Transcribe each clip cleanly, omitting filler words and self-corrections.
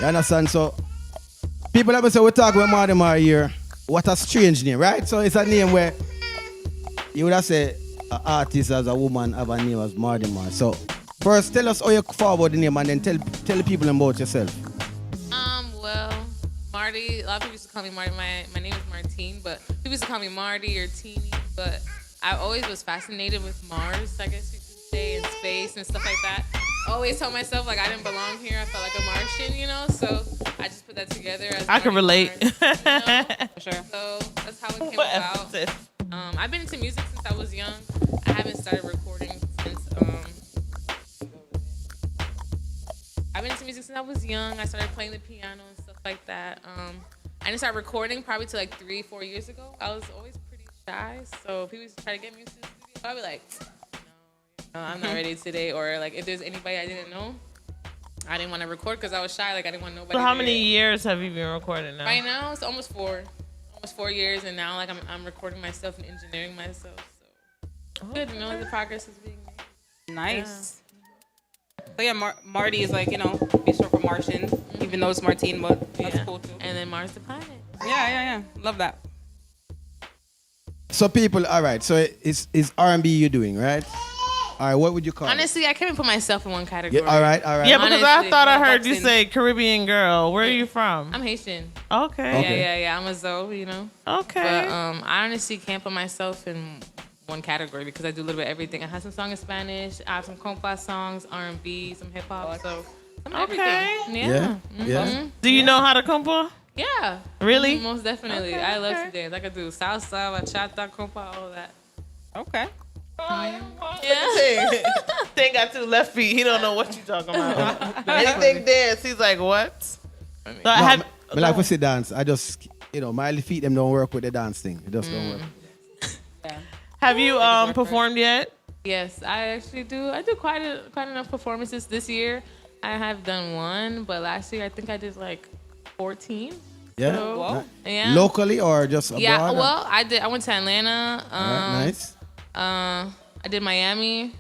You understand? So, people have say we talk about Marty here. What a strange name, right? So it's a name where you would have said an artist as a woman have a name as Marty Marz. So first tell us how you forward the name and then tell the people about yourself. Well, Marty, a lot of people used to call me Marty. My name is Martine, but people used to call me Marty or Teeny, but I always was fascinated with Mars, I guess you could say, and space and stuff like that. I always told myself like I didn't belong here. I felt like a Martian, you know. So I just put that together. As I can relate. Mars, you know? Sure. So that's how it came about. I've been into music since I was young. I haven't started recording since. I've been into music since I was young. I started playing the piano and stuff like that. I didn't start recording probably till like 3-4 years ago. I was always pretty shy, so people used to try to get me into the studio. I'd be like, no, I'm not ready today. Or like if there's anybody I didn't know, I didn't want to record because I was shy. Like I didn't want nobody. So how many years have you been recording now? Right now, it's almost 4 years, and now like I'm recording myself and engineering myself. So good, you know, like, the progress is being made. Nice. So yeah, Marty is like, you know, be short for Martian, even though it's Martine, but that's cool too. And then Marz the Planet. Yeah. Love that. So people, all right. So it's R&B you're doing, right? All right. What would you call Honestly, I can't even put myself in one category. it? Yeah, all right. Yeah, because Honestly, I thought I heard you boxing. say Caribbean girl. Where are you from? I'm Haitian. Okay. Yeah. I'm a Zoe, you know. Okay. But I honestly can't put myself in one category because I do a little bit of everything. I have some songs in Spanish. I have some compa songs, R&B, some hip hop. So some everything. Yeah. Yeah. Do you know how to compa? Yeah. Really? Most definitely. Okay, I love okay. to dance. I could do salsa, bachata, compa, all that. Okay. Yeah. Thing got 2 left feet. He don't know what you talking about. Anything dance, he's like, what? So I have. Me like to see dance. I just, my feet them don't work with the dance thing. It just don't work. Have you performed yet? Yes, I actually do. I do quite enough performances this year. I have done 1, but last year I think I did like 14. Yeah. So, yeah. Locally or just abroad? Yeah. Well, I did. I went to Atlanta. Right, nice. I did Miami.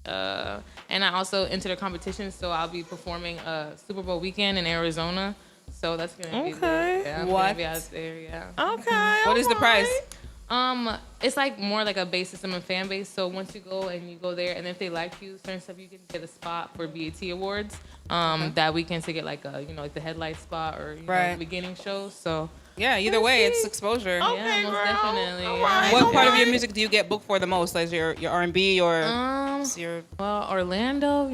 And I also entered a competition, so I'll be performing Super Bowl weekend in Arizona. So that's gonna be good. Yeah, I'm gonna be out there. Yeah. Okay. What is the price? It's like more like a base system and fan base. So once you go there, and if they like you, certain stuff, you can get a spot for BET Awards. That weekend to get like a like the headlight spot or the beginning show. So Yeah, either way, it's exposure. Okay, yeah, most girl. definitely. All Yeah. right. What part of your music do you get booked for the most? Like your R&B or your... Well, Orlando,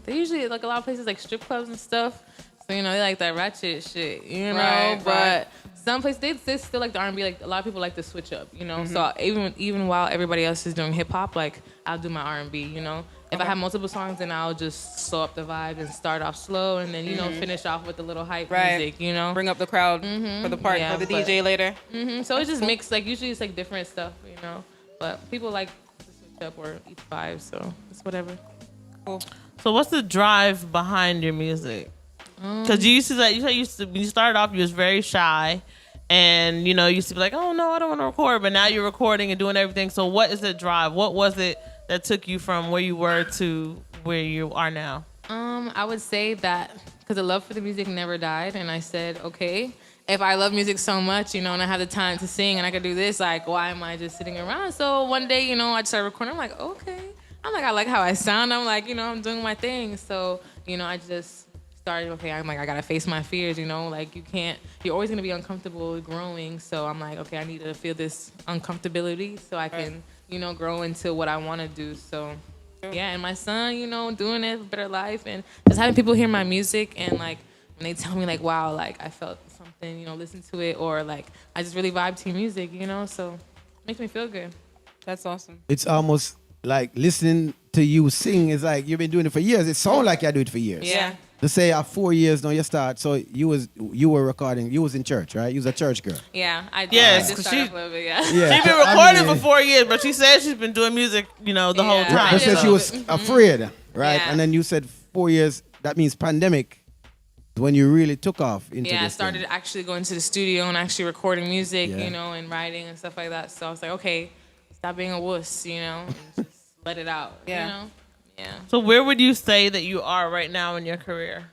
they usually like a lot of places like strip clubs and stuff. So they like that ratchet shit, Right, But some places they still like the R&B. Like a lot of people like to switch up, So even while everybody else is doing hip hop, like I'll do my R&B, If I have multiple songs, then I'll just slow up the vibe and start off slow, and then finish off with a little hype music, Bring up the crowd for the part for the DJ later. So it's just mixed. Like usually it's like different stuff, But people like to switch up or each vibe, so it's whatever. Cool. So what's the drive behind your music? Because you used to when you started off, you was very shy, and you used to be like, oh no, I don't want to record, but now you're recording and doing everything. So what is the drive? What was it that took you from where you were to where you are now? I would say that because the love for the music never died, and I said, okay, if I love music so much, and I have the time to sing and I could do this, like, why am I just sitting around? So one day, I just started recording. I'm like, okay. I like how I sound. I'm like, I'm doing my thing. So, I just started, okay, I'm like, I gotta face my fears, like you're always gonna be uncomfortable growing. So I'm like, okay, I need to feel this uncomfortability so I can, grow into what I want to do. So yeah, and my son, doing it, a better life, and just having people hear my music and like when they tell me like, wow, like I felt something, listen to it, or like I just really vibe to your music, so it makes me feel good. That's awesome. It's almost like listening to you sing is like you've been doing it for years. It sounds like you do it for years. Yeah. To say 4 years now you start, so you were recording, you was in church, right? You was a church girl. Yeah, I did. Yes, I did 'cause start she- off a little bit, yeah. Yeah. She's been recording for 4 years, but she said she's been doing music, the whole Yeah. time. But said Yeah. she was afraid, right? Yeah. And then you said 4 years, that means pandemic, when you really took off into Yeah, I this started thing. actually going to the studio and actually recording music, Yeah. and writing and stuff like that. So I was like, okay, stop being a wuss, and just let it out, Yeah. Yeah. So where would you say that you are right now in your career?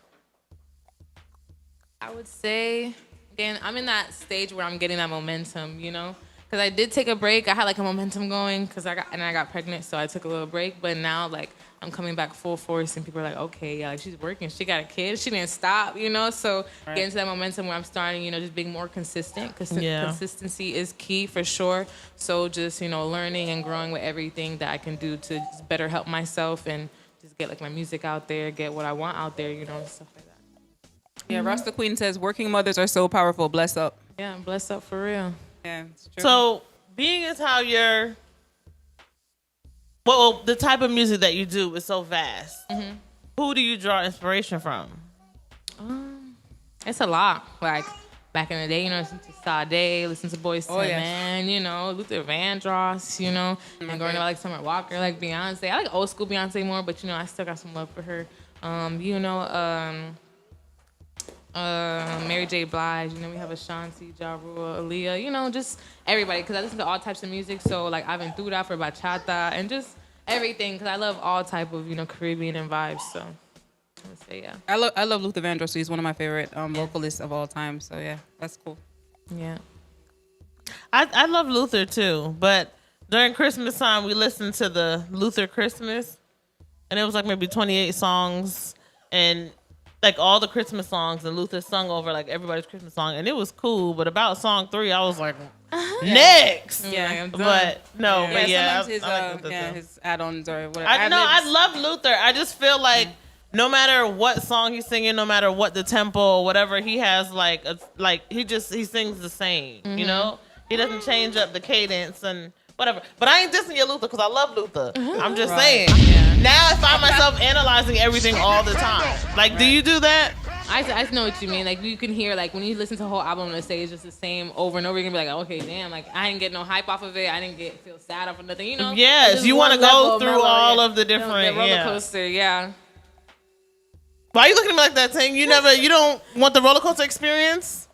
I would say, again, I'm in that stage where I'm getting that momentum, you know? Because I did take a break. I had like a momentum going because I got pregnant, so I took a little break. But now, like, I'm coming back full force, and people are like, okay, yeah, like, she's working. She got a kid. She didn't stop, you know? So getting to that momentum where I'm starting, you know, just being more consistent. Consistency is key for sure. So just, you know, learning and growing with everything that I can do to just better help myself and just get, like, my music out there, get what I want out there, you know, and stuff like that. Yeah, Rasta Queen says, working mothers are so powerful. Bless up. Yeah, bless up for real. Yeah, it's true. So, being as how you're, well, the type of music that you do is so vast. Who do you draw inspiration from? It's a lot. Like, back in the day, you know, listen to Sade, listen to Boyz II Men, you know, Luther Vandross, you know, and going to like Summer Walker, like Beyonce. I like old school Beyonce more, but, you know, I still got some love for her. You know, Mary J. Blige, you know, we have Ashanti, Ja Rule, Aaliyah, you know, just everybody, because I listen to all types of music, so, like, I've been through that for bachata and just everything, because I love all type of, you know, Caribbean and vibes, so I would say, yeah. I love Luther Vandross. He's one of my favorite vocalists of all time, so, yeah, that's cool. Yeah. I love Luther, too, but during Christmas time, we listened to the Luther Christmas, and it was, like, maybe 28 songs, and like all the Christmas songs, and Luther sung over like everybody's Christmas song, and it was cool. But about song 3, I was like, next. Yeah, but no, but yeah, sometimes his add-ons or whatever. I love Luther. I just feel like no matter what song he's singing, no matter what the tempo or whatever, he has like he sings the same. You know, he doesn't change up the cadence and whatever. But I ain't dissing your Luther because I love Luther. I'm just saying. Yeah. Now I find myself analyzing everything all the time. Like, do you do that? I know what you mean. Like, you can hear, like, when you listen to a whole album, let's say it's just the same over and over, you're going to be like, okay, damn, like, I didn't get no hype off of it. I didn't feel sad off of nothing, you know? Yes, you want to go through all of the different, roller coaster, yeah. Why are you looking at me like that, Ting? You don't want the roller coaster experience?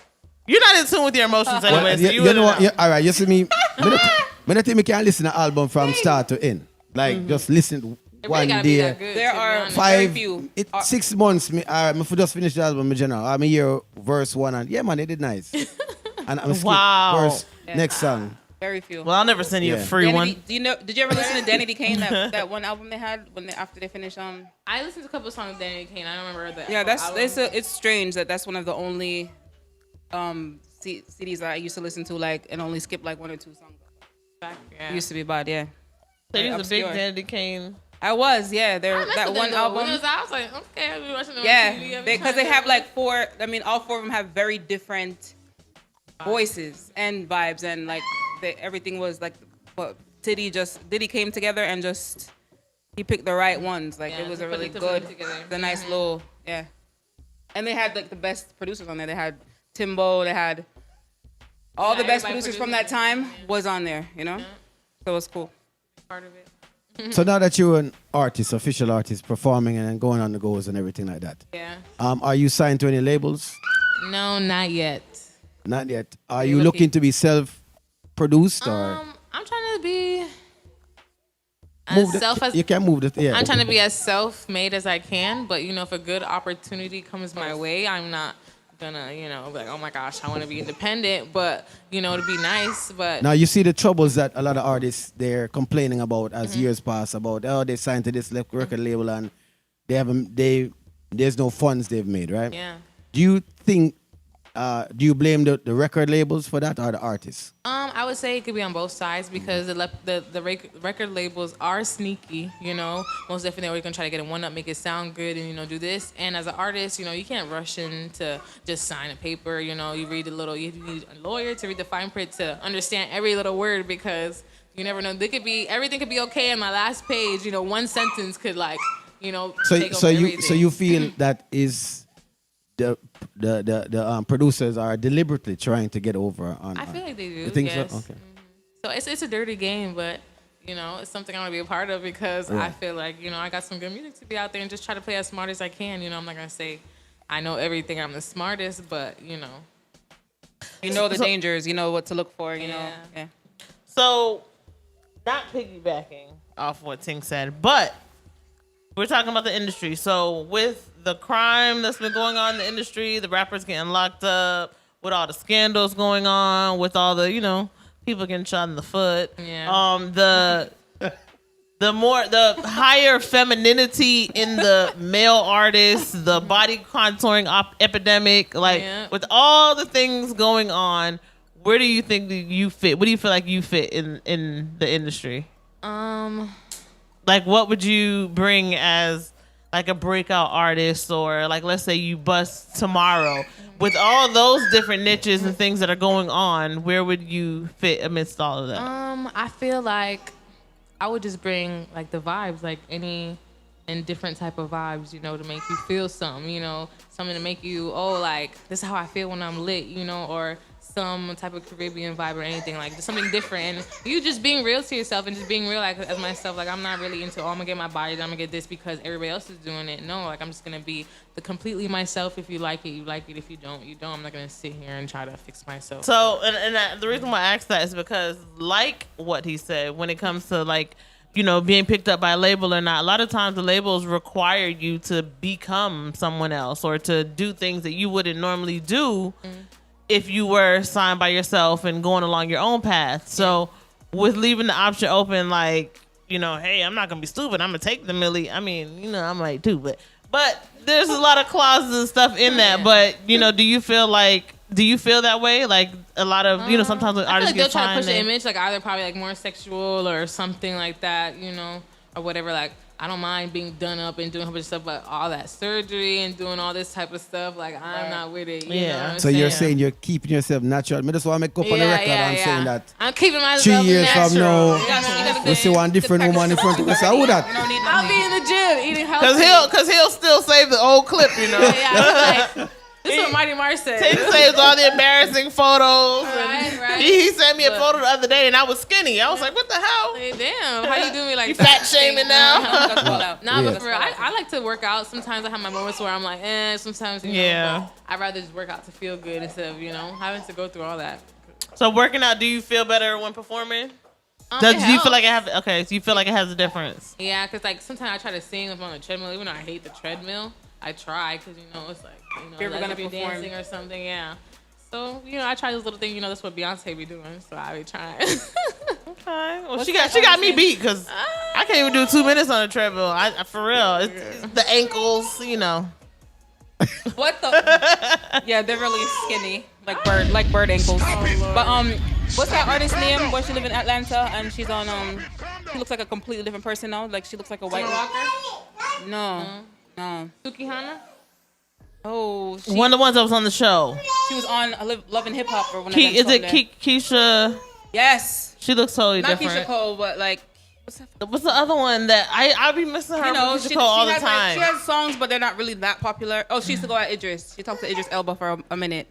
You're not in tune with your emotions anyway. So you know what? All right, you see me, I don't think we can listen to an album from start to end. Like, just listen one day. There are 6 months. I just finished the album in general. I'm here, verse 1, and yeah, man, it did nice. And I'm skip verse next song. Very few. Well, I'll never send you a free one. Did you ever listen to Danny D. Kane, that one album they had after they finished? I listened to a couple songs of Danny D. Kane. I don't remember that. Yeah, it's strange that's one of the only CDs that I used to listen to, like, and only skip like 1 or 2 songs. It used to be bad, yeah. So you're a big Danny D. Kane. I was, yeah. That one album. When it was out, I was like, okay, I'll be watching it on TV. Yeah, because they have like 4. I mean, all 4 of them have very different voices and vibes, and like everything was like, but Diddy came together and just he picked the right ones. Like, it was a really good, the nice little, yeah. And they had like the best producers on there. They had Timbo. They had all the best producers from that time was on there. You know, so it was cool. Part of it. So now that you're an artist, official artist, performing and going on the goes and everything like that, are you signed to any labels? No, not yet. Not yet. Are you looking to be self-produced or? I'm trying to be you can move it. Yeah. I'm trying to be as self-made as I can, but you know, if a good opportunity comes my way, I'm not gonna, you know, be like, oh my gosh, I want to be independent, but you know, to be nice. But now you see the troubles that a lot of artists they're complaining about as years pass about. Oh, they signed to this record label and there's no funds they've made, right? Yeah. Do you think? Do you blame the record labels for that or the artists? I would say it could be on both sides because the record labels are sneaky, you know. Most definitely they're going to try to get a one-up, make it sound good, and, you know, do this. And as an artist, you know, you can't rush in to just sign a paper, you know. You need a lawyer to read the fine print to understand every little word because you never know. Everything could be okay on my last page, you know, one sentence could, like, you know, take over everything. So you feel that is... The producers are deliberately trying to get over on. I feel like they do. You think yes. so? Okay. So it's a dirty game, but you know it's something I want to be a part of because I feel like, you know, I got some good music to be out there and just try to play as smart as I can. You know, I'm not gonna say I know everything, I'm the smartest, but you know the dangers, you know what to look for. You know. Yeah. So, not piggybacking off what Ting said, but we're talking about the industry. So with the crime that's been going on in the industry, the rappers getting locked up, with all the scandals going on, with all the, people getting shot in the foot. Yeah. The higher femininity in the male artists, the body contouring epidemic, with all the things going on, where do you think that you fit? What do you feel like you fit in the industry? Like, what would you bring as like a breakout artist, or like, let's say you bust tomorrow, with all those different niches and things that are going on, where would you fit amidst all of that? I feel like I would just bring like the vibes, like any and different type of vibes, to make you feel something, something to make you, like, this is how I feel when I'm lit, or some type of Caribbean vibe or anything, like just something different. And you just being real to yourself and just being real, like, as myself. Like, I'm not really into, I'm gonna get my body done, I'm gonna get this because everybody else is doing it. No, like, I'm just gonna be the completely myself. If you like it, you like it. If you don't, you don't. I'm not gonna sit here and try to fix myself. So, and the reason why I asked that is because, like what he said, when it comes to like, being picked up by a label or not, a lot of times the labels require you to become someone else or to do things that you wouldn't normally do if you were signed by yourself and going along your own path. So with leaving the option open, like, hey, I'm not going to be stupid, I'm going to take the milli. I mean, I might too, but there's a lot of clauses and stuff in that. But, do you feel that way? Like a lot of, sometimes when artists they'll get try to signed, push the image, like either probably like more sexual or something like that, or whatever. Like, I don't mind being done up and doing a bunch of stuff, but all that surgery and doing all this type of stuff, like, I'm not with it. You know what I'm So you're saying you're keeping yourself natural. I just want to make up on the record and saying that I'm keeping myself 3 years natural. from now, That's we see one different woman in front of us. How would that? I'll be in the gym eating healthy. Cause he'll still save the old clip, This is what Marty Marz said. He saves all the embarrassing photos. Right. He sent me a photo the other day, and I was skinny. I was like, "What the hell? Hey, damn, how you do me like You that? fat shaming now?" Nah, but for real, I like to work out. Sometimes I have my moments where I'm like, sometimes, but I'd rather just work out to feel good instead of, having to go through all that. So working out, do you feel better when performing? Do you feel like it so you feel like it has a difference? Yeah, because like sometimes I try to sing up on the treadmill, even though I hate the treadmill. I try because it's like you're like gonna if you're perform dancing or something, So I try this little thing. That's what Beyonce be doing. So I be trying. Okay. Well, she got me beat because I can't even do 2 minutes on a treadmill. I for real, it's the ankles, What the? Yeah, they're really skinny, like bird ankles. But what's that artist's name? Where she live in Atlanta and she's on she looks like a completely different person now. Like she looks like a white Walker? No. Sukihana? Oh, one of the ones that was on the show. She was on Love and Hip Hop or one of them. Is it Keisha? Yes. She looks totally Not different. Keisha Cole, but like what's the other one that I be missing her? Keisha Cole all the time. She has songs, but they're not really that popular. Oh, she used to go at Idris. She talked to Idris Elba for a minute.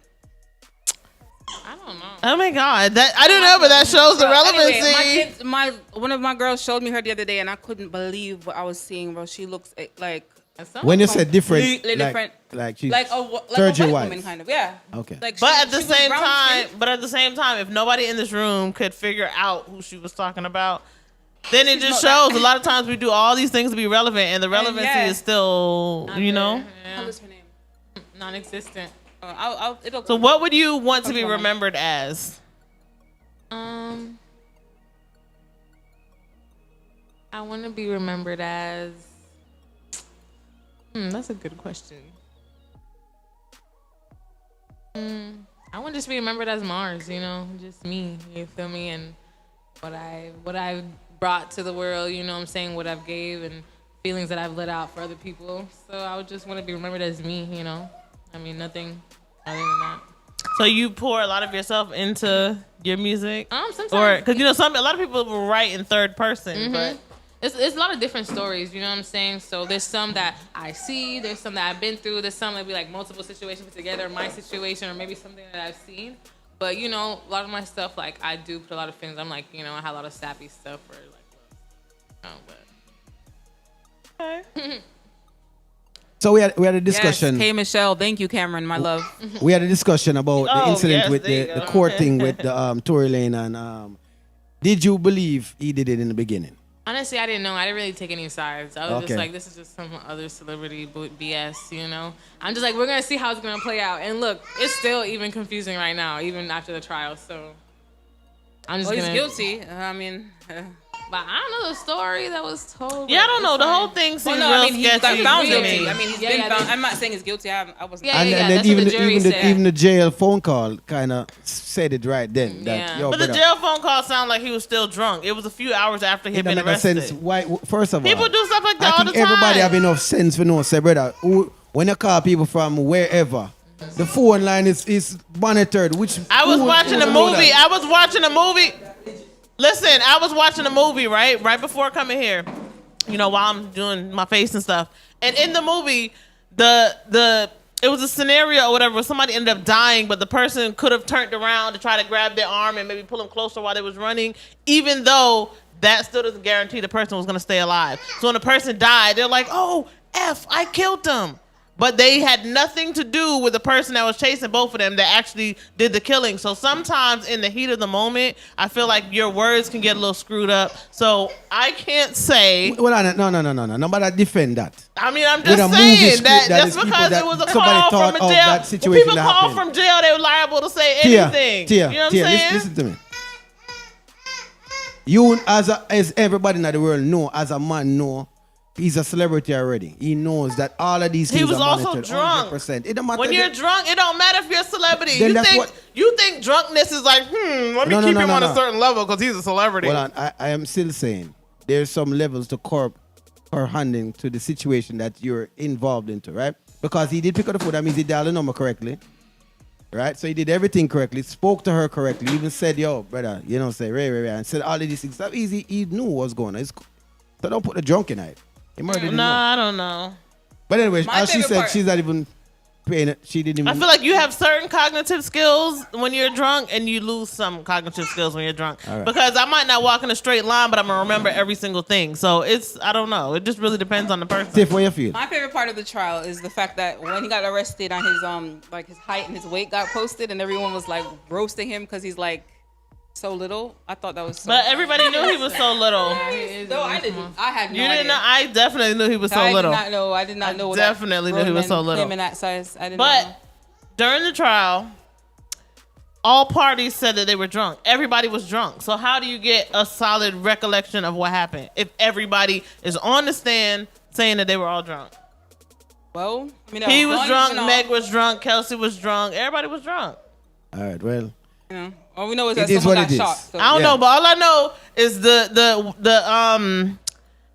I don't know. Oh my god, I don't know, but that shows the relevancy. Anyway, one of my girls showed me her the other day, and I couldn't believe what I was seeing, bro. She looks like. When you said different, different, like she's like a white surgery-wise. woman, kind of, yeah. Okay. Like But at the same time, if nobody in this room could figure out who she was talking about, then it just shows a lot of times we do all these things to be relevant, and the relevancy is still, Not What was her name? Non-existent. So what would you want to be remembered as? I want to be remembered as. That's a good question. I want to just be remembered as Marz, just me. You feel me? And what I've brought to the world. What I'm saying, what I've gave, and feelings that I've let out for other people. So I would just want to be remembered as me. I mean, nothing other than that. So you pour a lot of yourself into your music, sometimes, or because a lot of people will write in third person, but. It's a lot of different stories, you know what I'm saying? So there's some that I see, there's some that I've been through, there's some that be like multiple situations put together, my situation, or maybe something that I've seen. But, a lot of my stuff, like, I do put a lot of things. I'm like, I have a lot of sappy stuff or like, Okay. So we had a discussion. Yes. Hey, Michelle. Thank you, Cameron, my love. We had a discussion about the incident with there you the go. court thing with the Tory Lane and did you believe he did it in the beginning? Honestly, I didn't know. I didn't really take any sides. I was Okay. just like, this is just some other celebrity BS, you know? I'm just like, we're going to see how it's going to play out. And look, it's still even confusing right now, even after the trial. So I'm just Well, he's gonna, guilty. I mean, But I don't know the story that was told. Yeah, I don't know. The whole thing. thing seems well, no, I real mean, he got sketchy found to guilty. me. I mean, he's Yeah, been yeah, found. they- I'm not saying he's guilty. I wasn't. Yeah, And yeah, then that's what the jury said. even the jail phone call kind of said it right then. That, Yeah. yo, But the brother, jail phone call sounded like he was still drunk. It was a few hours after it he'd don't been make no arrested. sense. Why? First of all, People do stuff like that I all think the time. everybody have enough sense to know, say, brother, when you call people from wherever, the phone line is monitored. Which I was who watching a would know movie. that? I was watching a movie. Listen, I was watching a movie, right before coming here. You know, while I'm doing my face and stuff. And in the movie, it was a scenario or whatever where somebody ended up dying, but the person could have turned around to try to grab their arm and maybe pull them closer while they was running, even though that still doesn't guarantee the person was going to stay alive. So when the person died, they're like, oh, F, I killed them. But they had nothing to do with the person that was chasing both of them that actually did the killing. So sometimes in the heat of the moment, I feel like your words can get a little screwed up. So I can't say. Well, no. Nobody defend that. I mean, I'm With a just movie saying script that that just is people because that it was a somebody call thought from a of jail. that When situation people that call happened. from jail, they were liable to say anything. Tia, you know what I'm saying? listen to me. You as everybody in the world know, as a man know, he's a celebrity already. He knows that all of these things He was are also monitored drunk. 100%. It don't matter. When you're drunk, it don't matter if you're a celebrity. Then You that's think what- you think drunkenness is like, let me No, keep no, him no, on no. a certain level because he's a celebrity. Well, I am still saying there's some levels to curb her handling to the situation that you're involved into, right? Because he did pick up the phone. That means he dialed the number correctly, right? So he did everything correctly, spoke to her correctly, even said, yo, brother, you know, say, Ray, and said all of these things. That easy. He knew what was going on. So don't put the drunk in it. He murdered him. no, I don't know. But anyway, My as she favorite said, part- she's not even paying it. She didn't even. I feel like you have certain cognitive skills when you're drunk, and you lose some cognitive skills when you're drunk. All right. Because I might not walk in a straight line, but I'm gonna remember every single thing. So I don't know. It just really depends on the person. Tiff, what you feel? My favorite part of the trial is the fact that when he got arrested, on his his height and his weight got posted, and everyone was like roasting him because he's like so little. I thought that was so. But everybody knew he was so little. No, I didn't. I had no You idea. didn't know? I definitely knew he was so I little. did not know. I did not know. definitely knew he was so little. Him in that size. I didn't. But know. during the trial, all parties said that they were drunk. Everybody was drunk. So how do you get a solid recollection of what happened if everybody is on the stand saying that they were all drunk? Well, I mean, He was one, drunk, you know, Meg was drunk, Kelsey was drunk, everybody was drunk. All right, well. You know, all we know is It that is someone what got it is. shot. So. I don't Yeah. know, but all I know is the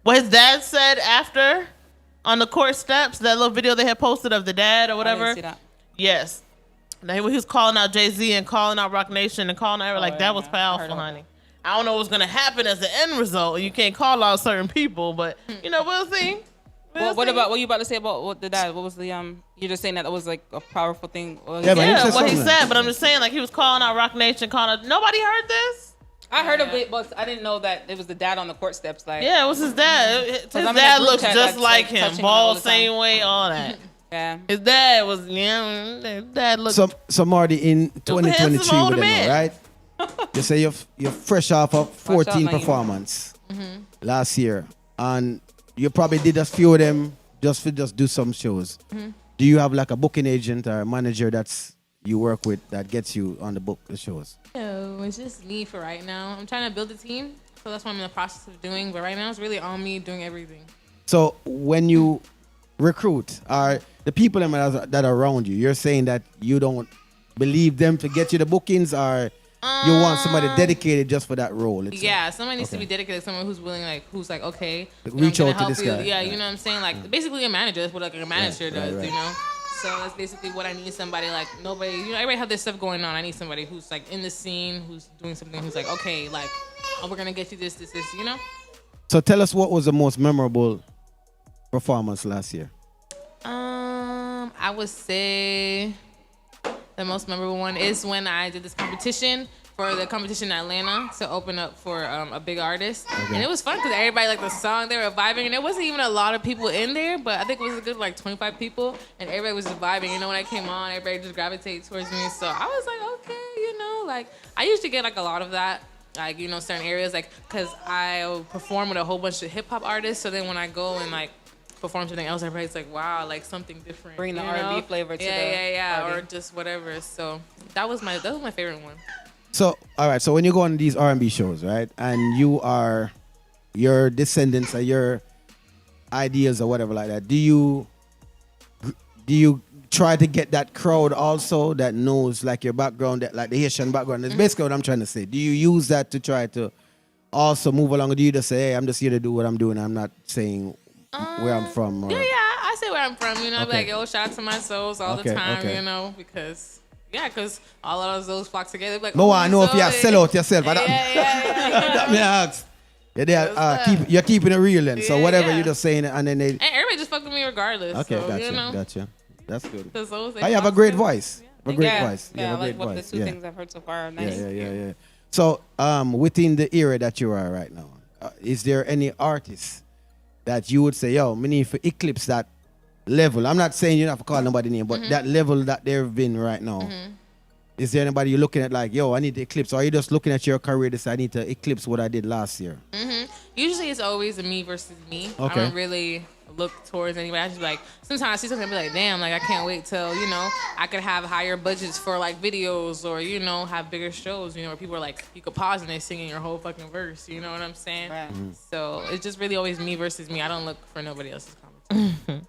what his dad said after on the court steps, that little video they had posted of the dad or I whatever. didn't see that. Yes. He was calling out Jay-Z and calling out Rock Nation and calling out like yeah, that was yeah. I powerful, heard of honey. I don't know what's gonna happen as the end result. You can't call out certain people, but you know, we'll see. Well, what you about to say about what the dad? What was the You're just saying that was like a powerful thing. Or Yeah, but he Yeah, said what he something. said, but I'm just saying, like he was calling out Rock Nation, calling out. Nobody heard this. I heard of it, but I didn't know that it was the dad on the court steps. Like, Yeah, it was his dad. His I'm in that dad group looks chat just that's, like like, him, touching him all bald the time. same way, all that. yeah. His dad was, his dad looked. So Marty, in 2023 handsome older with them, man. right? You say you're fresh off a 14 out, man. performance last year, and you probably did a few of them just do some shows. Do you have like a booking agent or a manager that's you work with that gets you on the shows? No, it's just me for right now. I'm trying to build a team, so that's what I'm in the process of doing. But right now, it's really on me doing everything. So when you recruit, are the people that are around you, you're saying that you don't believe them to get you the bookings, or you want somebody dedicated just for that role? Yeah, somebody needs to Okay. be dedicated. Someone who's willing, who's like, okay, Like, you know, reach I'm out gonna to help this you. guy. Yeah, Yeah. you know what I'm saying? Like basically a manager. That's what like a manager does, right. you know. So that's basically what I need. Somebody like nobody. You know, everybody have this stuff going on. I need somebody who's like in the scene, who's doing something, who's like, okay, like, oh, we're gonna get you this, you know. So tell us, what was the most memorable performance last year? I would say the most memorable one is when I did this competition for the competition in Atlanta to open up for a big artist. Okay. And it was fun because everybody liked the song, they were vibing, and there wasn't even a lot of people in there, but I think it was a good like 25 people, and everybody was just vibing. You know, when I came on, everybody just gravitated towards me. So I was like, okay, you know, like I used to get like a lot of that like, you know, certain areas, like, because I perform with a whole bunch of hip-hop artists, so then when I go and, like, perform something else, everybody's like, wow, like, something different. Bring the you R&B know? flavor to the Yeah, party. or just whatever. So that was my favorite one. So, all right. So when you go on these R&B shows, right, and your descendants or your ideas or whatever like that, do you try to get that crowd also that knows like your background, that like the Haitian background? That's basically what I'm trying to say. Do you use that to try to also move along, or do you just say, hey, I'm just here to do what I'm doing, I'm not saying where I'm from? Or... Yeah, I say where I'm from. You know, I'd be Okay. like, yo, shout out to my souls all the time. You know, because all of those flock together. Like, no, I know if you sell out yourself. Yeah. That me ask. Yeah, you're keeping it real then. So whatever you're just saying, and then they. And everybody just fuck with me regardless. Okay, so, gotcha, you know? gotcha. That's good. I You have a great voice. A great voice. You Yeah, have a I like great what the voice. two things I've heard so far are nice. Yeah. So, within the era that you are right now, is there any artist that you would say, yo, me need to eclipse that level? I'm not saying you don't have to call nobody name, but that level that they've been right now. Is there anybody you're looking at like, yo, I need to eclipse? Or are you just looking at your career to say, I need to eclipse what I did last year? Usually it's always a me versus me. Okay. I don't really look towards anybody. I just be like, sometimes I see something and be like, damn, like I can't wait till, you know, I could have higher budgets for like videos or, you know, have bigger shows, you know, where people are like, you could pause and they're singing your whole fucking verse, you know what I'm saying? Right. So it's just really always me versus me. I don't look for nobody else's competition.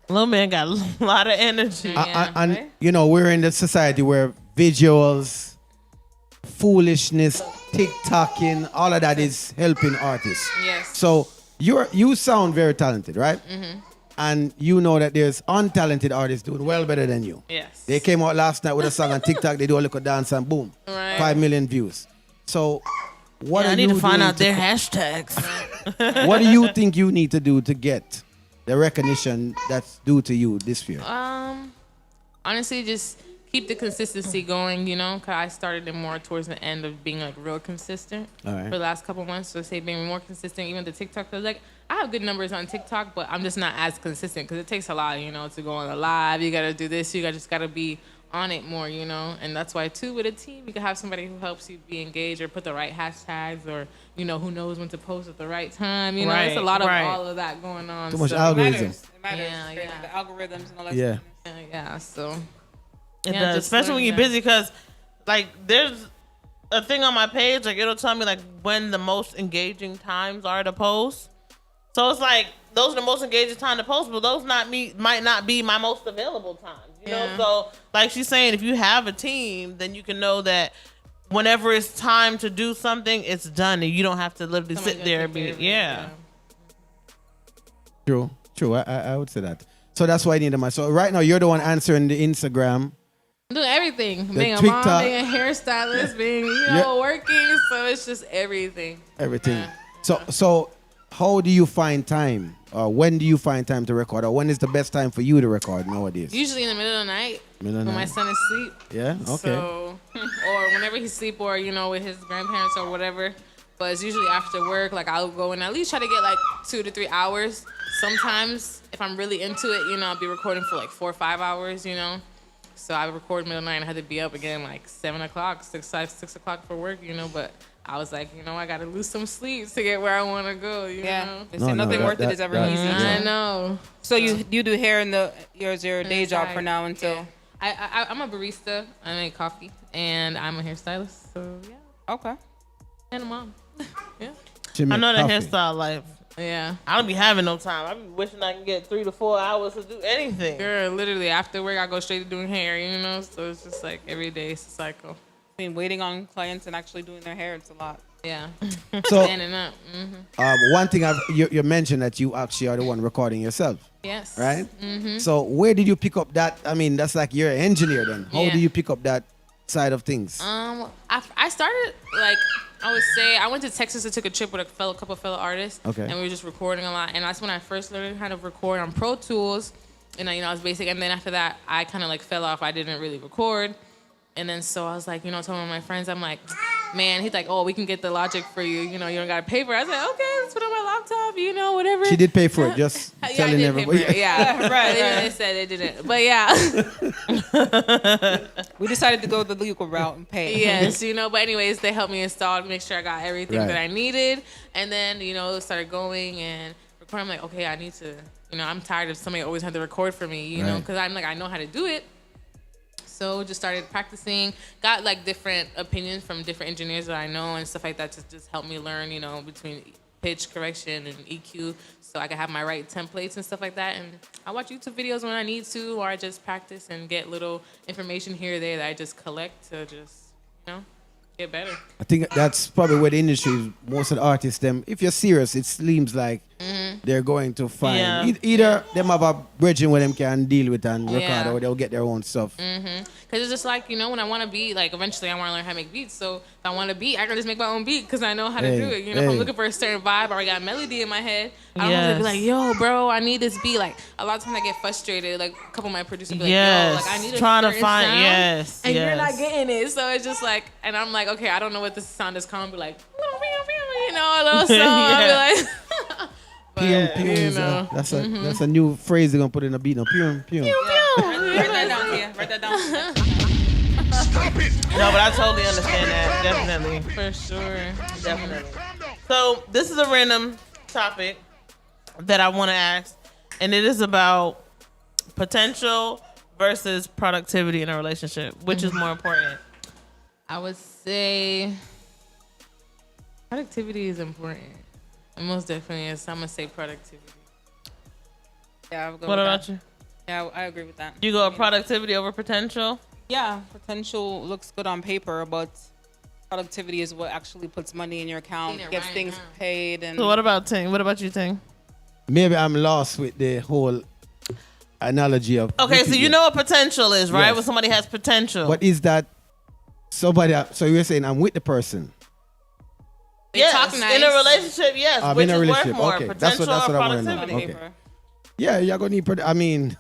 Little man got a lot of energy. And, right? you know, we're in the society where visuals, foolishness, TikToking, all of that is helping artists. Yes. So you sound very talented, right? And you know that there's untalented artists doing well better than you. Yes. They came out last night with a song on TikTok. They do a little dance and boom, Right. 5 million views. So what I are need you to find doing out their hashtags. What do you think you need to do to get the recognition that's due to you this year? Honestly, just keep the consistency going, you know, because I started it more towards the end of being like real consistent All right. for the last couple months. So say being more consistent, even the TikTok, cause like I have good numbers on TikTok, but I'm just not as consistent because it takes a lot, you know, to go on the live. You got to do this. You just got to be on it more, you know, and that's why too with a team, you can have somebody who helps you be engaged or put the right hashtags or, you know, who knows when to post at the right time. You know, Right, it's a lot of right. all of that going on. Too much so, algorithm. It matters. Yeah. The algorithms and all that Yeah. stuff. Yeah, so. It Yeah, does, just especially when learn you're that. busy, because like there's a thing on my page, like it'll tell me like when the most engaging times are to post. So it's like those are the most engaging time to post, but those might not be my most available times. You know, so like she's saying, if you have a team, then you can know that whenever it's time to do something, it's done, and you don't have to literally Somebody's sit there and gonna be take care of it, True. I would say that. So that's why I need them. So right now you're the one answering the Instagram. I'm doing everything. Being a TikTok. mom, being a hairstylist, being, you know, working. So it's just everything. Everything. Yeah. So how do you find time? Or when do you find time to record? Or when is the best time for you to record nowadays? Usually in the middle of the night Middle of the when my night. son is asleep. Yeah? Okay. So, or whenever he's asleep or, you know, with his grandparents or whatever. But it's usually after work. Like, I'll go and at least try to get like 2 to 3 hours. Sometimes, if I'm really into it, you know, I'll be recording for like 4 or 5 hours, you know. So I would record middle of the night and I had to be up again like 7 o'clock, 6 o'clock for work, you know. But I was like, you know, I got to lose some sleep to get where I want to go, you know. They say nothing worth it is ever easy. I know. So you do hair in your day job for now until. Yeah. I'm a barista. I make coffee, and I'm a hairstylist. So yeah, Okay. and a mom. Yeah. I know the hairstyle life. Yeah. I don't be having no time. I be wishing I can get 3 to 4 hours to do anything. Girl, literally after work I go straight to doing hair, you know. So it's just like every day it's a cycle. I mean, waiting on clients and actually doing their hair, it's a lot. Yeah. So Standing up. Mm-hmm. one thing you mentioned that you actually are the one recording yourself, Yes. right? Mm-hmm. So where did you pick up that? I mean, that's like you're an engineer then. How Yeah. do you pick up that side of things? I started like I would say I went to Texas and took a trip with a couple fellow artists. Okay. And we were just recording a lot. And that's when I first learned how to record on Pro Tools. And you know, I was basic. And then after that, I kind of like fell off. I didn't really record. And then so I was like, you know, telling my friends, I'm like, man, he's like, oh, we can get the Logic for you. You know, you don't got to pay for it. I was like, okay, let's put it on my laptop, you know, whatever. She did pay for it, just Yeah, I telling did pay everybody. for it, yeah. Right, They right. said they didn't. But yeah. We decided to go the legal route and pay. Yes, but anyways, they helped me install, make sure I got everything Right. that I needed. And then, started going and recording. I'm like, okay, I need to, I'm tired of somebody always had to record for me, Right. because I'm like, I know how to do it. So just started practicing, got like different opinions from different engineers that I know and stuff like that to just help me learn, between pitch correction and EQ so I can have my right templates and stuff like that. And I watch YouTube videos when I need to, or I just practice and get little information here or there that I just collect to just, get better. I think that's probably where the industry is. Most of the artists, them, if you're serious, it seems like they're going to find Yeah. either them have a bridging where them can deal with and record, Yeah. or they'll get their own stuff. Because it's just like, when I want to be, like, eventually I want to learn how to make beats. So if I want to beat, I can just make my own beat because I know how to do it. If I'm looking for a certain vibe or I got a melody in my head, I don't have to be like, yo, bro, I need this beat. Like, a lot of times I get frustrated. Like, a couple of my producers be like, yo, like, I need a trying to certain find, sound, and you're not yes. getting it. So it's just like, and I'm like, okay, I don't know what this sound is called. Be like, a little song. I'll be like... Pium, pium, that's a new phrase they're gonna put in a beat. No, pium, pium. Write that down here. Write that down. No, but I totally understand that. Definitely. For sure. Definitely. So this is a random topic that I want to ask, and it is about potential versus productivity in a relationship. Which is more important? I would say productivity is important. And most definitely is. I'm going to say productivity. Yeah, I would go What with about that. you? Yeah, I agree with that. You go with productivity over potential? Yeah, potential looks good on paper, but productivity is what actually puts money in your account, Seeing it gets right things now. paid, and So what about Ting? What about you, Ting? Maybe I'm lost with the whole analogy of. Okay, so you know what potential is, right? Yes. When somebody has potential. What is that? Somebody. So you're saying I'm with the person. They yes, talk nice. in a relationship, yes. I'm which in a is relationship. worth more, Okay, potential that's what or I wanna know. productivity? Okay. paper. Yeah, you're gonna need. I mean,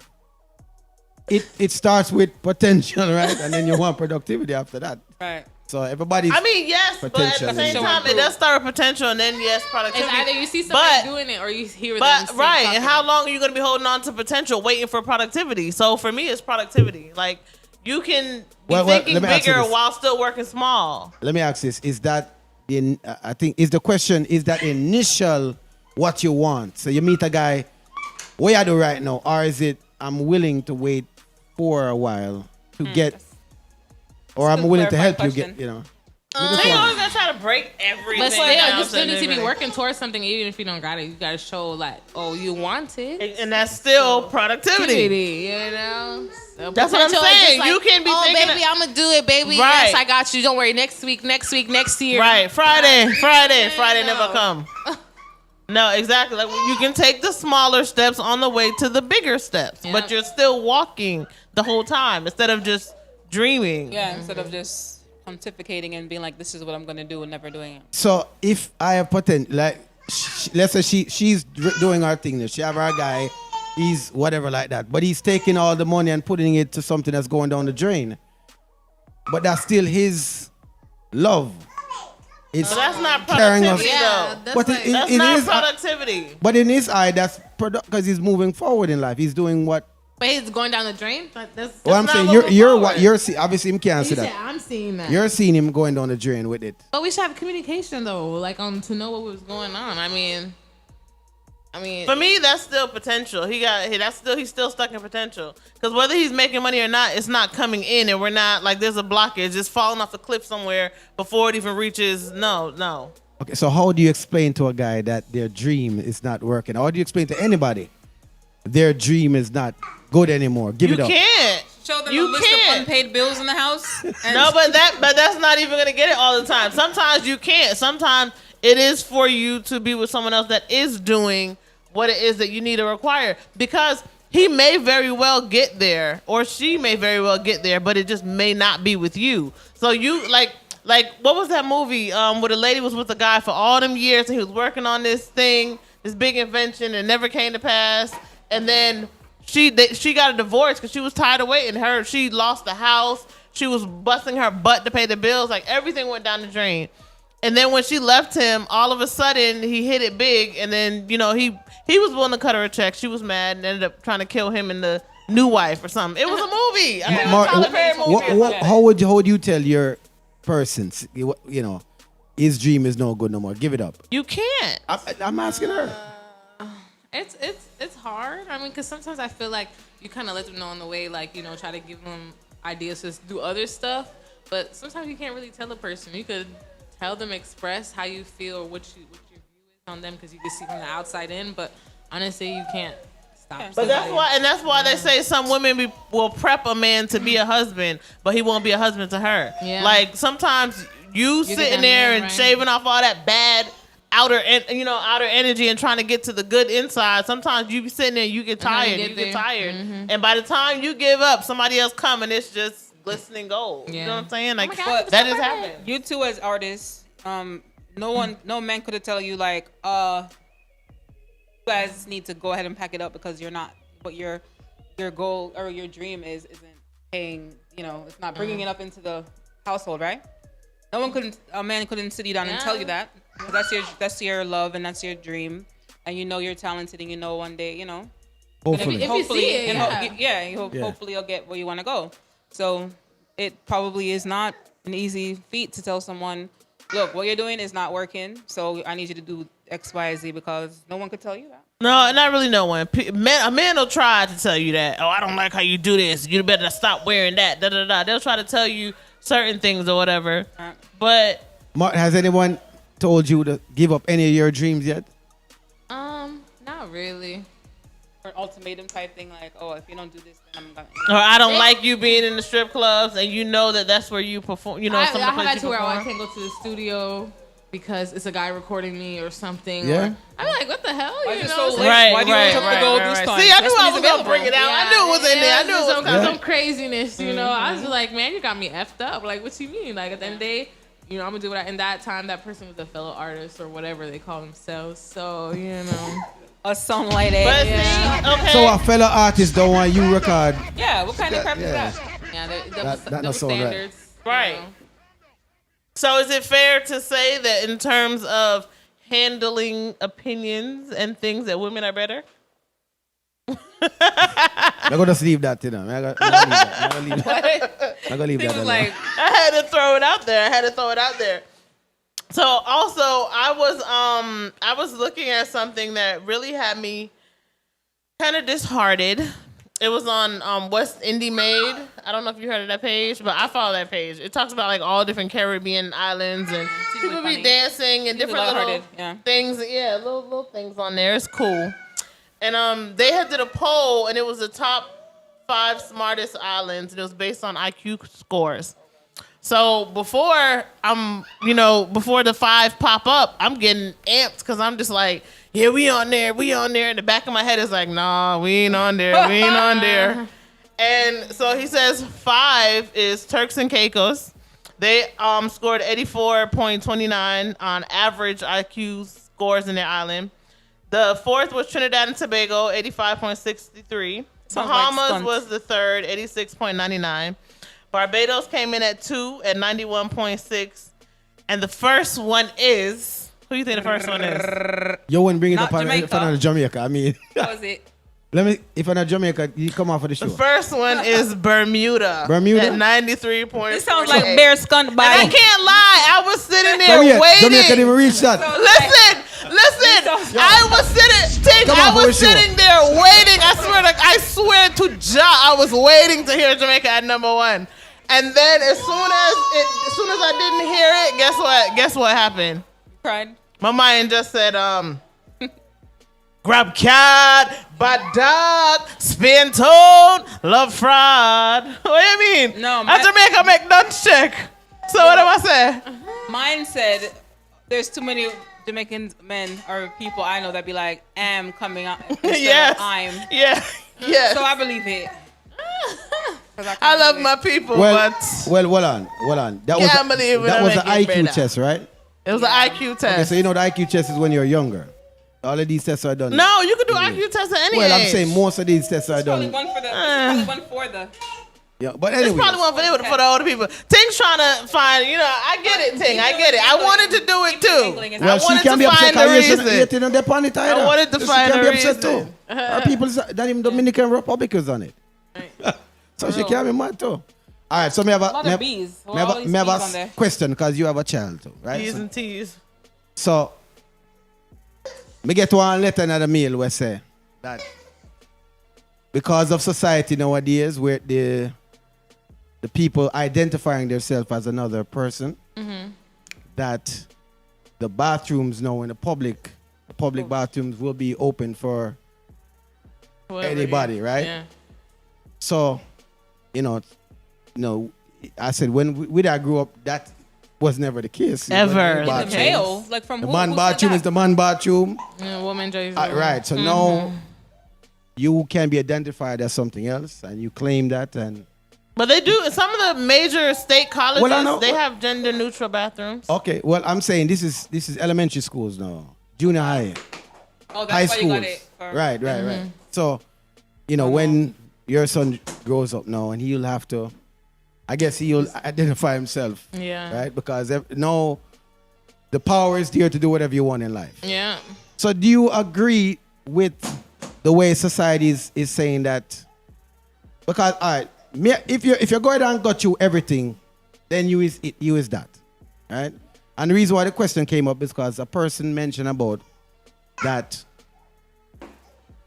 it starts with potential, right? And then you want productivity after that. Right. So everybody's. I mean, yes, but at Potential, the same yeah. time, it does start with potential, and then yes, It's productivity. either you see somebody But- doing it or you hear them But say right, talking. and how long are you going to be holding on to potential, waiting for productivity? So for me, it's productivity. Like you can be thinking let me ask you bigger this. while still working small. Let me ask this: is that I think is the question? Is that initial what you want? So you meet a guy, what you do right now, or is it I'm willing to wait for a while to get, or I'm a willing to help clarifying you question. get, you know? So you always gonna try to break everything. But still, down you still need to be everything. working towards something even if you don't got it. You got to show like, oh, you want it. And that's still productivity. You know? So That's what I'm potential is just saying. like, You can be oh, thinking baby, that- I'm going to do it, baby. Right. Yes, I got you. Don't worry. Next week, next year. Right, Friday No. never come. No, exactly. Like you can take the smaller steps on the way to the bigger steps, Yep. but you're still walking the whole time instead of just dreaming. Yeah, instead of just pontificating and being like, this is what I'm going to do and never doing it. So if I have potential, like let's say she's doing her thing, she have her guy, he's whatever like that, but he's taking all the money and putting it to something that's going down the drain. But that's still his love. It's But that's not carrying us. productivity, Yeah, though. that's But like, That's it not is, productivity. but in his eye, that's because he's moving forward in life. He's doing what. but he's going down the drain. But that's Well, I'm not saying moving you're forward. what you're see. Obviously, him can't see he said, that. I'm seeing that. You're seeing him going down the drain with it. But we should have communication though, like to know what was going on. I mean, For me, that's still potential. He's still stuck in potential. Because whether he's making money or not, it's not coming in, and we're not like there's a blockage. It's falling off the cliff somewhere before it even reaches. No. Okay, so how do you explain to a guy that their dream is not working? How do you explain to anybody their dream is not good anymore? Give You it up. can't. Show them You a list can't. of unpaid bills in the house. And No, but that's not even gonna get it all the time. Sometimes you can't. Sometimes it is for you to be with someone else that is doing what it is that you need to require. Because he may very well get there, or she may very well get there, but it just may not be with you. So you like what was that movie where the lady was with the guy for all them years and he was working on this thing, this big invention, and never came to pass, and then she got a divorce because she was tired of waiting. She lost the house. She was busting her butt to pay the bills. Like everything went down the drain. And then when she left him, all of a sudden he hit it big. And then he was willing to cut her a check. She was mad and ended up trying to kill him in the new wife or something. It was a movie. I mean, it was a Mar- Tyler Perry movie. how would you tell your person, you know, his dream is no good no more? Give it up. You can't. I'm asking her. It's hard. I mean, because sometimes I feel like you kind of let them know on the way, like, you know, try to give them ideas to do other stuff. But sometimes you can't really tell a person. You could tell them, express how you feel or what your view is on them, because you can see from the outside in. But honestly, you can't stop. But that's why they say some women will prep a man to be a husband, but he won't be a husband to her. Yeah. Like sometimes you sitting there and shaving off all that bad outer energy and trying to get to the good inside. Sometimes you be sitting there, you get tired, Mm-hmm. and by the time you give up, somebody else come and it's just glistening gold. Yeah. You know what I'm saying? Like that is happening. You two as artists, no man could have tell you like, you guys need to go ahead and pack it up because you're not. What your goal or your dream isn't paying. You know, it's not bringing it up into the household, right? A man couldn't sit you down and tell you that. That's your love and that's your dream, and you know you're talented, and you know one day, you know. Hopefully. Hopefully you'll get where you want to go. So it probably is not an easy feat to tell someone, look, what you're doing is not working, so I need you to do X, Y, Z, because no one could tell you that. No, not really no one. A man will try to tell you that, oh, I don't like how you do this. You better stop wearing that. They'll try to tell you certain things or whatever. But Has anyone told you to give up any of your dreams yet? Not really. Or ultimatum type thing, like, oh, if you don't do this, then I'm gonna. Or I don't like you being in the strip clubs, and you know that's where you perform. You know, I some of the have places that to you where I perform. can't go to the studio because it's a guy recording me or something. Yeah. Or, I'm like, what the hell? Why You you know? so So- late? Right, Why do you right, have to right, go right, this right. time? See, I knew That's I when was he's gonna bring it out. I knew it was in there. I knew it was coming. some craziness, you know. I was like, man, you got me effed up. Like, what you mean? Like, at the end of the day, you know, I'm gonna do what in that time, that person was a fellow artist or whatever they call themselves. So, you know. A song like that. But Yeah. see, okay. So a fellow artist don't want you record. Yeah, what kind of crap is Yeah. that? Yeah, That double not sound right. standards. Right. You know. So is it fair to say that in terms of handling opinions and things that women are better? I'm gonna just leave that to them. I'm gonna leave that alone. Like, I had to throw it out there. So also I was looking at something that really had me kind of disheartened. It was on West Indie Made. I don't know if you heard of that page, but I follow that page. It talks about like all different Caribbean islands and people be funny. dancing and different little lighthearted, things. Yeah, little things on there. It's cool. And they had did a poll, and it was the top 5 smartest islands, and it was based on IQ scores. So before the 5 pop up, I'm getting amped because I'm just like, yeah, we on there. In the back of my head is like, nah, we ain't on there. And so he says 5 is Turks and Caicos. They scored 84.29 on average IQ scores in their island. The 4th was Trinidad and Tobago, 85.63. Bahamas was the 3rd, 86.99. Barbados came in at 2 at 91.6. And the first one is, who do you think the first one is? You wouldn't bring it Not up Jamaica. on Jamaica. I mean, what was it? if I'm not Jamaica, you come off of the show. The first one is Bermuda. Bermuda? At 93.48. This sounds like bear skunt by. And I can't lie, I was sitting there So yeah, Jamaica waiting. didn't even reach that. Listen. I was sitting there waiting. I swear to Jah, I was waiting to hear Jamaica at number 1. And then as soon as I didn't hear it, guess what happened? Cried. My mind just said, grab cat, bad dog, spin tone, love fraud. What do you mean? No, at Jamaica make dance check. So what am I saying? Mine said, there's too many Jamaican men or people I know that be like, am coming out. Yes. I'm. Yeah. Yeah. So I believe it. I love my people, Well, but hold on. That Can't believe it, that I'm was an making IQ better. test, right? it was an IQ test. Okay, so you know the IQ test is when you're younger. All of these tests are done. No, you can do IQ tests at any Well, I'm age. saying most of these tests are Probably done. one for the. Probably one for the. Yeah, but It's anyway. probably one for the older people. Ting's trying to find, I get it, Ting. I get it. I wanted to do it too. Well, I she wanted can to be upset find the because reason. you're sitting on the planet either. I wanted to She find can the be upset reason. too. Our people, not even Dominican Republicans on it. So she can be mad too. All right, so me have A lot of bees. me have Bees on a there. question because you have a child too, right? T's So, and T's. so me get one letter in the mail where say that because of society nowadays where the people identifying themselves as another person, that the bathrooms now in the public bathrooms will be open for anybody, right? Yeah. So, I said when we that grew up, that was never the case. Ever. In the male, like from The who man said bathroom that? is the man bathroom. Yeah, woman Jay's Right. So now you can be identified as something else, and you claim that, and But they do. Some of the major state colleges, Well, I know- they have gender neutral bathrooms. okay. Well, I'm saying this is elementary schools now, junior high, Oh, high that's why you schools. got it. Right. So, when your son grows up now, and he'll have to, I guess he'll identify himself. Yeah. Right. Because now the power is there to do whatever you want in life. Yeah. So do you agree with the way society is saying that? Because all right, if you're going down and got you everything, then you is that, right? And the reason why the question came up is because a person mentioned about that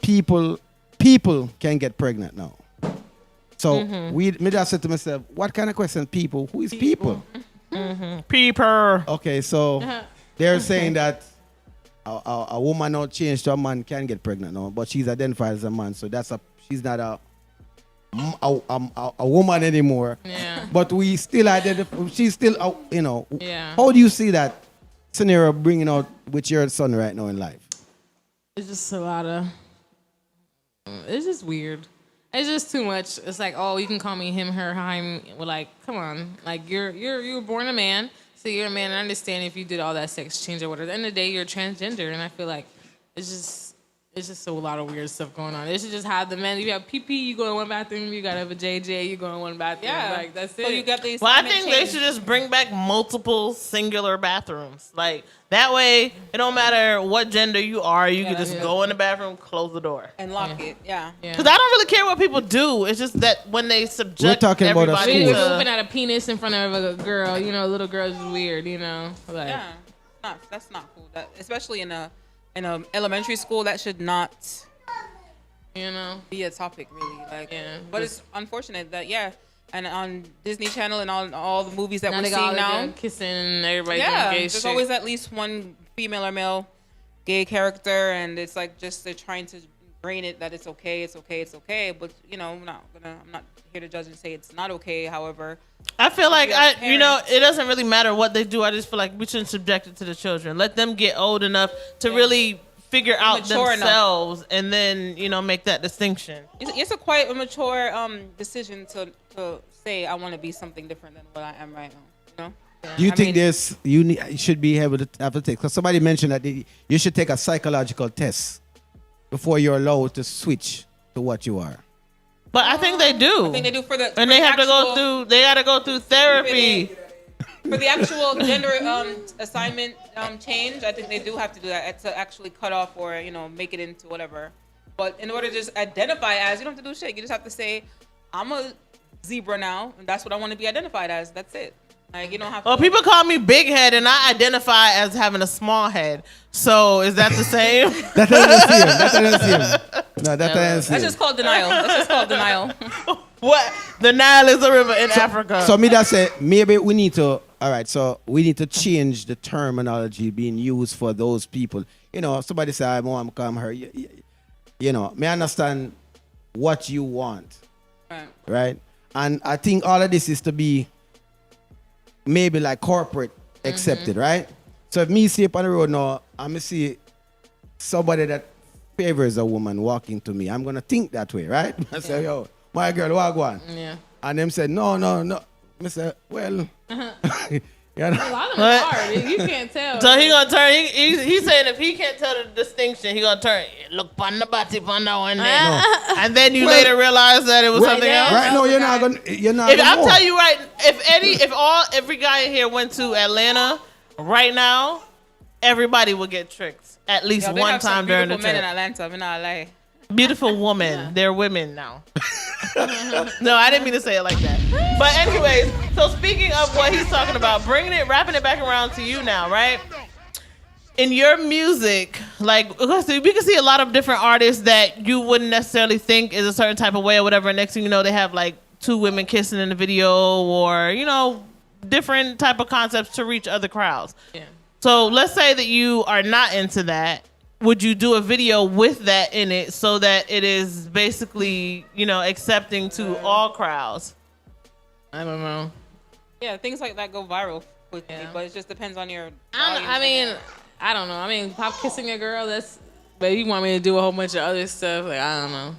people can get pregnant now. So me just said to myself, what kind of question? People? Who is people? Peeper. Okay, so they're saying that a woman now changed to a man can get pregnant now, but she's identified as a man, so she's not a woman anymore. Yeah. But we still identify. She's still Yeah. How do you see that scenario bringing out with your son right now in life? It's just a lot of. It's just weird. It's just too much. It's like, oh, you can call me him, her, him. Well, like, come on. Like, you were born a man, so you're a man. I understand if you did all that sex change or whatever. At the end of the day, you're transgender, and I feel like it's just a lot of weird stuff going on. They should just have the men. You have PP, you go in one bathroom. You gotta have a JJ, you go in one bathroom. Yeah. Like, that's it. So you got these. Well, I think they should just bring back multiple singular bathrooms. Like, that way, it don't matter what gender you are. You can just go in the bathroom, close the door. and lock it. Yeah. Because I don't really care what people do. It's just that when they subject We're talking about a everybody school. If you're to... looking at a penis in front of a girl, little girls is weird, Like, Yeah. That's not cool. That especially in a elementary school, that should not be a topic really. Like, Yeah. but it's unfortunate that and on Disney Channel and on all the movies that now we're they got all seeing now, the kissing and everybody yeah, doing gay there's shit. always at least one female or male gay character, and it's like just they're trying to brain it that it's okay. But I'm not here to judge and say it's not okay. However, I feel like as parents- it doesn't really matter what they do. I just feel like we shouldn't subject it to the children. Let them get old enough to really figure out Mature enough. themselves, and then make that distinction. it's a quite a mature decision to say I want to be something different than what I am right now. Do you I think mean- you should be able to have to take? Because somebody mentioned that you should take a psychological test before you're allowed to switch to what you are. But I think they do. I think they do for the and for they the have to go actual- through. They got to go through therapy. For the actual gender assignment change, I think they do have to do that to actually cut off or make it into whatever. But in order to just identify as, you don't have to do shit. You just have to say, I'm a zebra now, and that's what I want to be identified as. That's it. Like, you don't have to. Well, people call me big head, and I identify as having a small head. So is that the same? That doesn't see him. That doesn't see him. No, that doesn't see him. That's just called denial. That's just called denial. What? The Nile is a river in Africa. So me that say maybe we need to. All right, so we need to change the terminology being used for those people. Somebody say I want to come here. May understand what you want, right? And I think all of this is to be maybe like corporate accepted, right? So if me see up on the road now, I'm see somebody that favors a woman walking to me, I'm gonna think that way, right? I say, yo, my girl, what go on? Yeah. And them said, no. I said, well, A lot of them What? are hard. You can't tell. So he gonna turn. He's saying if he can't tell the distinction, he gonna turn. Look on the body, on that one there, and then you later realize that it was something else. right now, you're not gonna. If I'm telling you right, if every guy in here went to Atlanta right now, everybody would get tricked at least Yo, they one have some time during the beautiful men in trip. Atlanta. I'm not lie. Beautiful woman. They're women now. No, I didn't mean to say it like that. But anyways, so speaking of what he's talking about, wrapping it back around to you now, right? In your music, like, we can see a lot of different artists that you wouldn't necessarily think is a certain type of way or whatever. Next thing you know, they have like 2 women kissing in the video, or, you know, different type of concepts to reach other crowds. Yeah. So let's say that you are not into that. Would you do a video with that in it so that it is basically, you know, accepting to all crowds? I don't know. Yeah, things like that go viral quickly, but it just depends on your. I don't know. I mean, pop kissing a girl, but you want me to do a whole bunch of other stuff. Like, I don't know.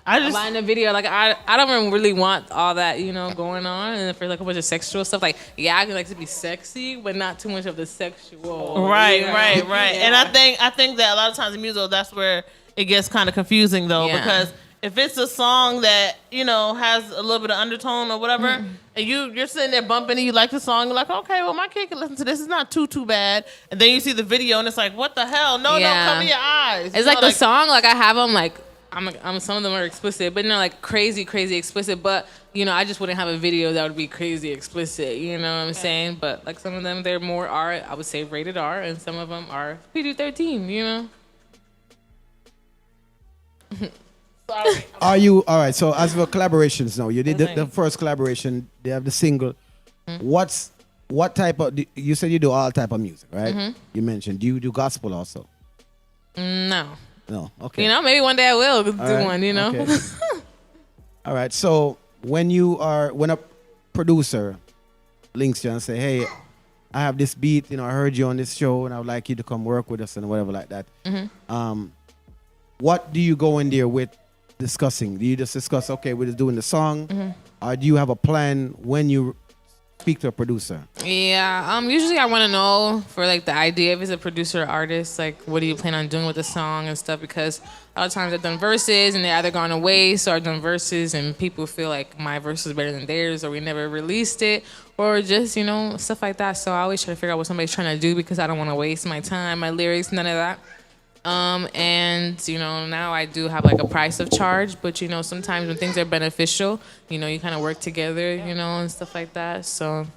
In the video, like, I don't really want all that, you know, going on. And for like a bunch of sexual stuff, like, yeah, I can like to be sexy, but not too much of the sexual. Right. Yeah. And I think that a lot of times in music, that's where it gets kind of confusing though, because if it's a song that, you know, has a little bit of undertone or whatever, and you're sitting there bumping and you like the song, you're like, okay, well, my kid can listen to this. It's not too bad. And then you see the video and it's like, what the hell? No, cover your eyes. It's like the song, like I have them like, I'm some of them are explicit, but not like crazy explicit. But, you know, I just wouldn't have a video that would be crazy explicit. You know what I'm saying? But like some of them, they're more R, I would say rated R, and some of them are PG-13, you know? Sorry. Are you all right? So as for collaborations now, you did the first collaboration. They have the single. What type of? You said you do all type of music, right? You mentioned. Do you do gospel also? No. No. Okay. You know, maybe one day I will do one. You know. Okay. All right. So when a producer links you and say, "Hey, I have this beat. You know, I heard you on this show, and I would like you to come work with us and whatever like that." What do you go in there with discussing? Do you just discuss, okay, we're just doing the song, or do you have a plan when you speak to a producer? Yeah, usually I want to know for like the idea if it's a producer or artist, like what do you plan on doing with the song and stuff, because a lot of times I've done verses and they either gone away, so I've done verses and people feel like my verse is better than theirs, or we never released it, or just, you know, stuff like that. So I always try to figure out what somebody's trying to do because I don't want to waste my time, my lyrics, none of that. And, you know, now I do have like a price of charge, but, you know, sometimes when things are beneficial, you know, you kind of work together, you know, and stuff like that. So,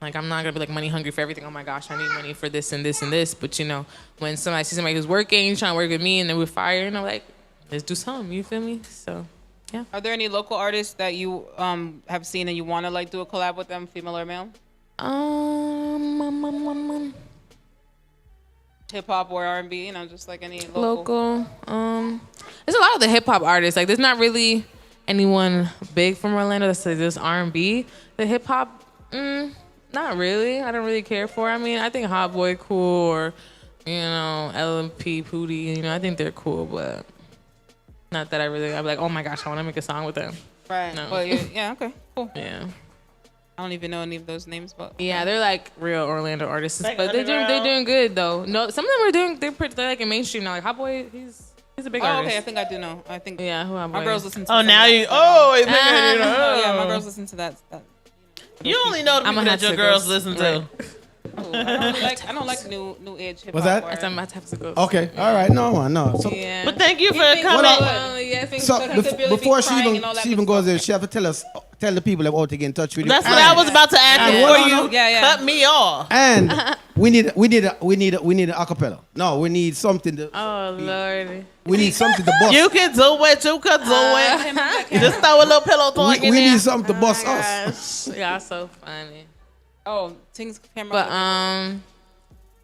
like, I'm not going to be like money hungry for everything. Oh my gosh, I need money for this and this and this. But, you know, when somebody sees somebody who's working, trying to work with me, and then we're fire, you know, like, let's do something, you feel me? So, yeah. Are there any local artists that you have seen and you want to like do a collab with them, female or male? Hip hop or R&B, you know, just like any local. There's a lot of the hip hop artists. Like, there's not really anyone big from Orlando that says this R&B. The hip hop, not really. I don't really care for. I mean, I think Hot Boy cool, or, you know, LMP, Pootie. You know, I think they're cool, but not that I'm like, oh my gosh, I want to make a song with them. Right. No. Well, yeah. Okay. Cool. Yeah. I don't even know any of those names, but yeah, they're like real Orlando artists, like but they're doing good though. No, some of them are doing. They're like in mainstream now. Like Hot Boy, he's a big artist. Okay, I think I do know. I think who Hot Boy? My girls listen to. Oh, now you. Oh, you know. Yeah, my girls listen to that. You only know the people that your girls listen to. I don't like new age hip hop. What's that? That's my type of girls. Okay, all right, no. So, Yeah. But thank you for coming. so before she even goes there, she have to tell the people about to get in touch with you. That's what I was about to ask before you cut me off. And we need an acapella. No, we need something to. Oh Lord. We need something to bust. You can do it. You can do it. Just throw a little pillow talk in we there. need something to bust us. Y'all so funny. Oh, things camera. But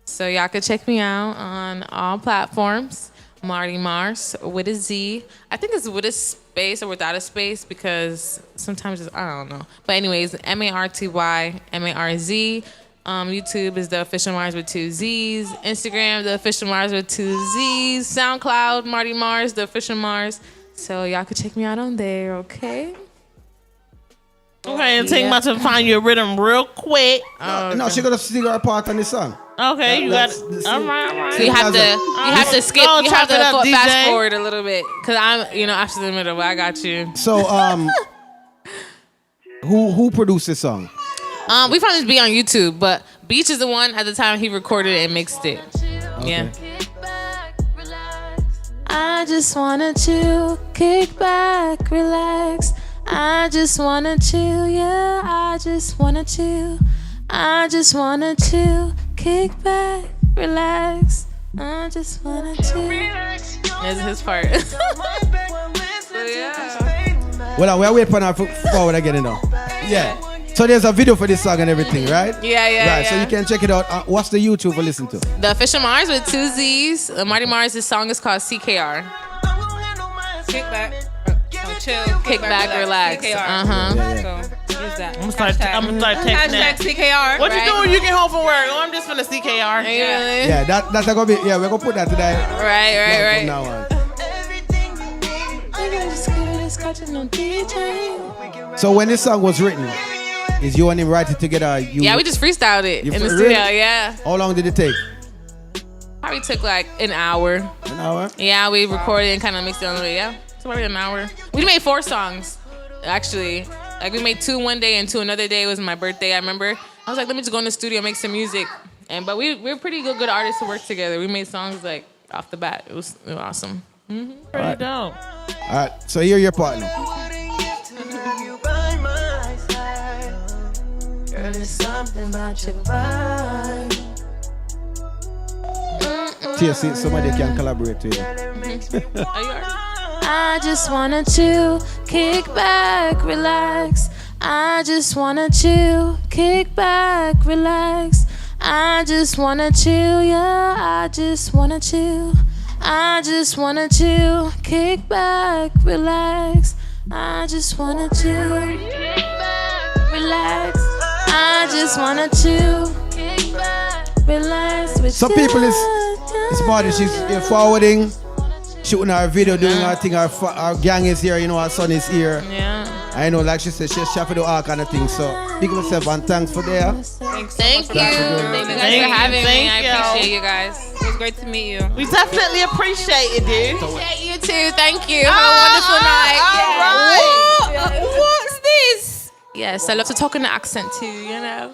so y'all could check me out on all platforms. Marty Marz with a Z. I think it's with a space or without a space because sometimes I don't know. But anyways, MartyMarz. YouTube is the official Marz with 2 Z's. Instagram, the official Marz with 2 Z's. SoundCloud, Marty Marz, the official Marz. So y'all could check me out on there, okay? Okay, and Ting about to find your rhythm real quick. No, she got to sing her part on the song. Okay, you got it. All right. So you have to skip. You have to fast forward a little bit because I'm, after the middle. But I got you. So, who produced this song? We found this beat on YouTube, but Beach is the one at the time he recorded it and mixed it. Okay. Yeah. I just wanna chill, kick back, relax. I just wanna chill, yeah, I just wanna chill. I just wanna chill, kick back, relax. I just wanna chill. This is his part. So, yeah. Well, we're waiting for our forward again, you know. Yeah. So there's a video for this song and everything, right? Yeah. Right, so you can check it out. What's the YouTube to listen to? The official Marz with 2 Z's. Marty Marz, this song is called CKR. Kick back, chill, Kick back, relax. CKR. Yeah. So use that. I'm gonna start texting Hashtag that. CKR. What Right. you doing? You get home from work? Oh, I'm just finna CKR. Yeah. Yeah, that's gonna be. Yeah, we're gonna put that today. Right. From now on. So when this song was written, is you and him write it together? Yeah, we just freestyled it in the really? studio. Yeah, How long did it take? probably took like an hour. An hour? Yeah, we recorded and kind of mixed it on the way. Yeah, it's probably an hour. We made 4 songs, actually. Like we made 2 one day and 2 another day. It was my birthday. I remember. I was like, let me just go in the studio and make some music. But we're pretty good artists to work together. We made songs like off the bat. It was awesome. Pretty dope. All right, so here your partner. See, somebody can collaborate with you. I just wanna chill, kick back, relax. I just wanna chill, kick back, relax. I just wanna chill, yeah, I just wanna chill. I just wanna chill, kick back, relax. I just wanna chill, kick back, relax. I just wanna chill, kick back, relax. With Some people it's Marty, she's forwarding, shooting our video, doing our thing. Our gang is here, you know, our son is here. Yeah. I know, like she said, she's chef do all kind of things. So, big up yourself and thanks for there. Thanks Thank you. Thank you guys for having me. I appreciate you guys. It was great to meet you. We definitely appreciate it, dude. Appreciate you too. Thank you. Have a wonderful night. All right. What's this? Yes, I love to talk in the accent too, you know.